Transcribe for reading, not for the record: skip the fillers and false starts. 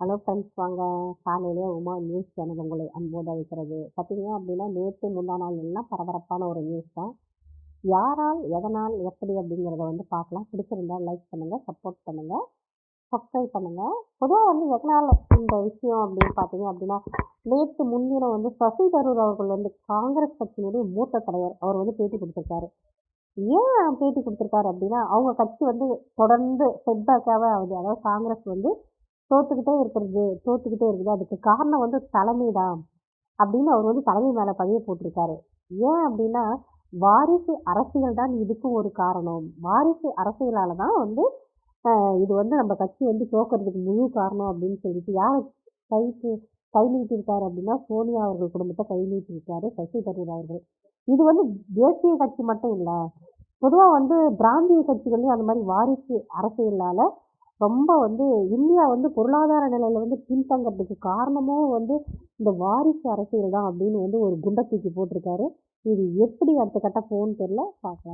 Hello friends வாங்க. காலையிலே Uma news channel உங்களை அன்போடு அழைக்கிறது. பார்த்தீங்க அப்படின்னா நேற்று முந்தா நாள் எல்லாம் பரபரப்பான ஒரு நியூஸ் தான். யாரால் எதனால் எப்படி அப்படிங்கிறத வந்து பார்க்கலாம். பிடிச்சிருந்தா லைக் பண்ணுங்கள், சப்போர்ட் பண்ணுங்கள், சப்ஸ்கிரைப் பண்ணுங்கள். பொதுவாக வந்து எதனால் இந்த விஷயம் அப்படின்னு பார்த்தீங்க அப்படின்னா நேற்று முன்தினம் வந்து சசி தரூர் அவர்கள் வந்து காங்கிரஸ் கட்சியினுடைய மூத்த தலைவர் அவர் வந்து பேட்டி கொடுத்துருக்காரு. ஏன் பேட்டி கொடுத்துருக்காரு அப்படின்னா அவங்க கட்சி வந்து தொடர்ந்து செட்பேக்காகவே ஆகுது. அதாவது காங்கிரஸ் வந்து தோத்துக்கிட்டே இருக்குது. அதுக்கு காரணம் வந்து தலைமை தான் அப்படின்னு அவர் வந்து தலைமை மேல பழிய போட்டிருக்காரு. ஏன் அப்படின்னா, வாரிசு அரசியல் தான் இதுக்கும் ஒரு காரணம். வாரிசு அரசியலால தான் வந்து இது வந்து நம்ம கட்சி வந்து தோக்கறதுக்கு முழு காரணம் அப்படின்னு சொல்லிட்டு யார கைக்கு கை நீட்டியிருக்காரு அப்படின்னா, சோனியா அவர்கள் குடும்பத்த கை நீட்டியிருக்காரு சசி தரூர் அவர்கள். இது வந்து தேசிய கட்சி மட்டும் இல்ல. பொதுவா வந்து பிராந்திய கட்சிகள்லயும் அந்த மாரி வாரிசு அரசியலால ரொம்ப வந்து இந்தியா வந்து பொருளாதார நிலையில வந்து பின்தங்கறதுக்கு காரணமும் வந்து இந்த வாரிசு அரசியல் தான் அப்படின்னு வந்து ஒரு குண்ட தூக்கி போட்டிருக்காரு. இது எப்படி அடுத்த கட்ட போகும்னு தெரியல. பார்க்கலாம்.